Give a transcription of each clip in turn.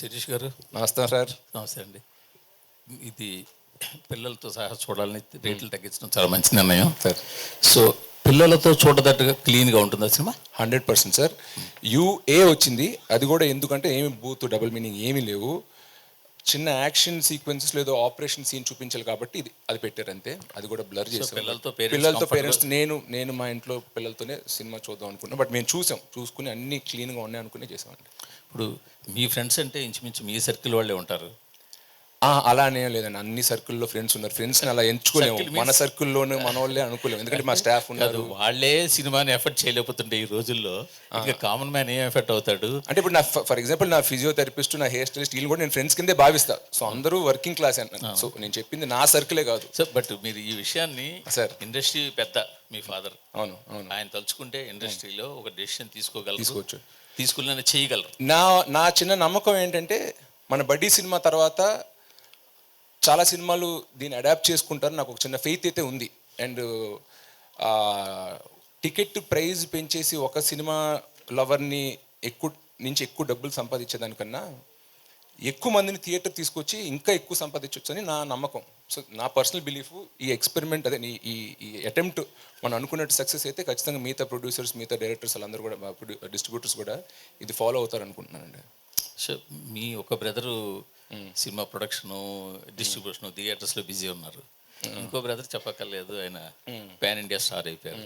శిరీష్ గారు నమస్తే సార్. నమస్తే అండి. ఇది పిల్లలతో సహా చూడాలని రేట్లు తగ్గించడం చాలా మంచి నిర్ణయం సార్ సో పిల్లలతో చూడదట్టుగా క్లీన్గా ఉంటుందా సినిమా? 100% సార్. యూఏ వచ్చింది, అది కూడా ఎందుకంటే ఏమి బూత్ డబుల్ మీనింగ్ ఏమీ లేవు. చిన్న యాక్షన్ సీక్వెన్సెస్ లేదో ఆపరేషన్ సీన్ చూపించాలి కాబట్టి అది పెట్టారు అంతే. అది కూడా బ్లర్ చేసాం. పిల్లలతో పేరెంట్స్ నేను మా ఇంట్లో పిల్లలతోనే సినిమా చూద్దాం అనుకున్నా. బట్ మేము చూసుకుని అన్ని క్లీన్గా ఉన్నాయి అనుకునే చేసామండి. ఇప్పుడు మీ ఫ్రెండ్స్ అంటే ఇంచుమించు మీ సర్కిల్ వాళ్ళే ఉంటారు. అలానే లేదండి, అన్ని సర్కిల్లో ఫ్రెండ్స్ ఉన్నారు. ఫ్రెండ్స్ని అలా ఎంచుకోలేము, మన సర్కిల్లోనే మన వాళ్ళే అనుకోలేము, ఎందుకంటే మా స్టాఫ్ ఉన్నారు. వాళ్ళే సినిమాని ఎఫర్ట్ చేయలేకపోతుంటే ఈ రోజుల్లో ఇంకా కామన్ మ్యాన్ ఏం ఎఫర్ట్ అవుతాడు అంటే ఇప్పుడు నా ఫర్ ఎగ్జాంపుల్ నా ఫిజియోథెరపిస్ట్, నా హెయిర్ స్టైలిస్ట్ వీళ్ళు కూడా నేను ఫ్రెండ్స్ కిందే భావిస్తా. సో అందరూ వర్కింగ్ క్లాస్ అంటున్నాను. సో నేను చెప్పింది నా సర్కిలే కాదు సార్. బట్ మీరు ఈ విషయాన్ని సార్, ఇండస్ట్రీ పెద్ద మీ ఫాదర్, అవును అవును, ఆయన తలుచుకుంటే ఇండస్ట్రీలో ఒక డెసిషన్ తీసుకోవచ్చు, తీసుకున్న చేయగలరు. నా చిన్న నమ్మకం ఏంటంటే మన బడ్డీ సినిమా తర్వాత చాలా సినిమాలు దీన్ని అడాప్ట్ చేసుకుంటారు, నాకు ఒక చిన్న ఫెయిత్ అయితే ఉంది. అండ్ టికెట్ ప్రైజ్ పెంచేసి ఒక సినిమా లవర్ని ఎక్కువ డబ్బులు సంపాదించేదానికన్నా ఎక్కువ మందిని థియేటర్ తీసుకొచ్చి ఇంకా ఎక్కువ సంపాదించవచ్చు అని నా నమ్మకం. సో నా పర్సనల్ బిలీఫ్, ఈ ఎక్స్పెరిమెంట్ అదే ఈ అటెంప్ట్ మనం అనుకున్నట్టు సక్సెస్ అయితే ఖచ్చితంగా మిగతా ప్రొడ్యూసర్స్, మిగతా డైరెక్టర్స్ వాళ్ళందరూ కూడా, డిస్ట్రిబ్యూటర్స్ కూడా ఇది ఫాలో అవుతారు అనుకుంటున్నానండి. సో మీ ఒక బ్రదరు సినిమా ప్రొడక్షను, డిస్ట్రిబ్యూషను, థియేటర్స్లో బిజీ ఉన్నారు. ఇంకో బ్రదర్ చెప్పక్కర్లేదు, ఆయన పాన్ ఇండియా స్టార్ అయిపోయారు.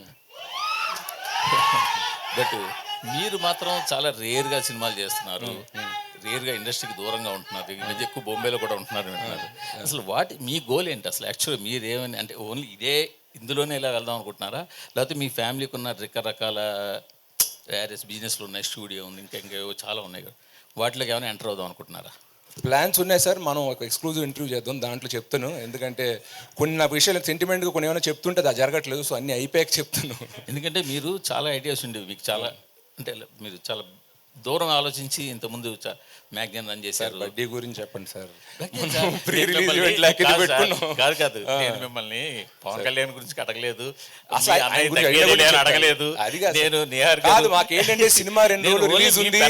బట్ మీరు మాత్రం చాలా రేర్గా సినిమాలు చేస్తున్నారు, రేర్గా ఇండస్ట్రీకి దూరంగా ఉంటున్నారు. ఈ మధ్య ఎక్కువ బొంబేలో కూడా ఉంటున్నారు అంటున్నారు. అసలు మీ గోల్ ఏంటి అసలు? యాక్చువల్గా మీరేమని అంటే ఓన్లీ ఇందులోనే ఇలా వెళ్దాం అనుకుంటున్నారా, లేకపోతే మీ ఫ్యామిలీకి ఉన్న రకరకాల వేరియస్ బిజినెస్లు ఉన్నాయి, స్టూడియో ఉంది, ఇంకేవో చాలా ఉన్నాయి కదా, వాటిలోకి ఏమైనా ఎంటర్ అవుదాం అనుకుంటున్నారా? ప్లాన్స్ ఉన్నాయి సార్. మనం ఒక ఎక్స్క్లూజివ్ ఇంటర్వ్యూ చేద్దాం, దాంట్లో చెప్తాను. ఎందుకంటే కొన్ని నా విషయాలు సెంటిమెంట్గా కొన్ని ఏమైనా చెప్తుంటే అది జరగట్లేదు. సో అన్ని అయిపోయాక చెప్తాను. ఎందుకంటే మీరు చాలా ఐడియాస్ ఉండేవి మీకు, చాలా అంటే మీరు చాలా దూరం ఆలోచించి ఇంతకుముందు మ్యాగజైన్ రన్ చేశారు. బడ్డీ గురించి చెప్పండి సార్. కాదు, నేను మిమ్మల్ని పవన్ కళ్యాణ్ గురించి అడగలేదు, అడగలేదు. నేను మాకేంటంటే సినిమా 2 రోజులు రిలీజ్ ఉంది,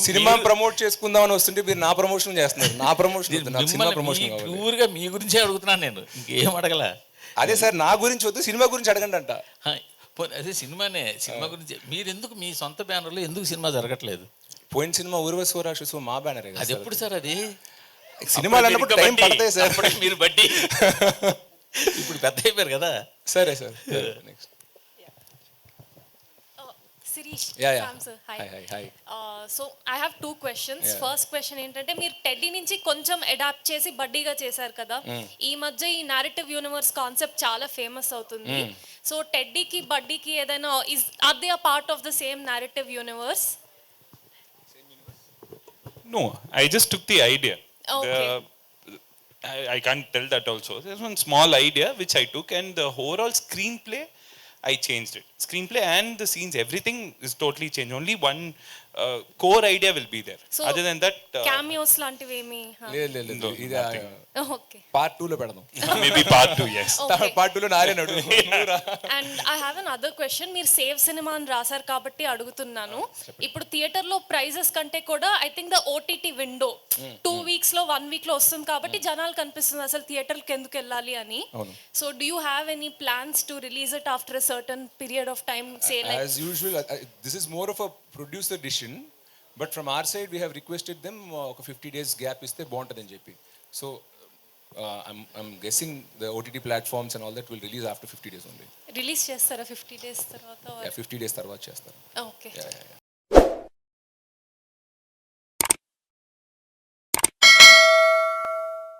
సినిమా ప్రమోట్ చేసుకుందాం అని వస్తుంటే మీరు నా ప్రమోషన్ చేస్తున్నారు. నా ప్రమోషన్ ప్యూర్గా మీ గురించే అడుగుతున్నాను, నేను ఇంకేం అడగల. అదే సార్, నా గురించి వద్దు, సినిమా గురించి అడగండి అంట. అదే సినిమా గురించి మీరు ఎందుకు మీ సొంత బ్యానర్లో ఎందుకు సినిమా జరగట్లేదు? పోయిన సినిమా ఊర్వశివరాక్షసు మా బ్యానర్. అది ఎప్పుడు సార్? అది సినిమాలు అన్నప్పుడు టైం పడతాయి సార్. మీరు బడ్డీ ఇప్పుడు పెద్ద అయిపోయారు కదా. సరే sir. Next Sirish, Yeah. sir. Hi. So I have 2 questions. First question ఏంటంటే మీరు టెడ్డీ నుంచి కొంచెం అడాప్ట్ చేసి బడ్డీగా చేశారు కదా. ఈ మధ్య ఈ నారేటివ్ యూనివర్స్ కాన్సెప్ట్ చాలా ఫేమస్ అవుతుంది. సో టెడ్డీకి బడ్డీకి ఏదైనా are they a part of the same narrative universe? No, I just took the idea. Okay. I can't tell that also. There's one small idea which I took, and the overall screenplay I changed it. Screenplay and the scenes, everything is totally changed. Only one core idea will be there. So, other than that, cameos లాంటివి ఏమి? లేదు, ఇది okay, part 2 లో పెడదాం. maybe part 2, yes. Part 2 లో నారేనాడు. And I have another question. మీరు save cinema అని రాశారు కాబట్టి అడుగుతున్నాను. ఇప్పుడు థియేటర్ లో ప్రైజెస్ కంటే కూడా I think the OTT window 2 weeks లో 1 week లో వస్తుంది కాబట్టి జనాలు కనిపిస్తుంది అసలు థియేటర్కి ఎందుకు వెళ్ళాలి అని. So do you have any plans to release it after a certain period of time, say like as usual? This is more of a producer decision, but from our side we have requested them ఒక 50 days gap ఇస్తే బాగుంటుందని చెప్పి. So I'm guessing the OTT platforms and all that will release after 50 days only. Release చేస్తారా 50 days తర్వాత? 50 days తర్వాత చేస్తారు. Okay.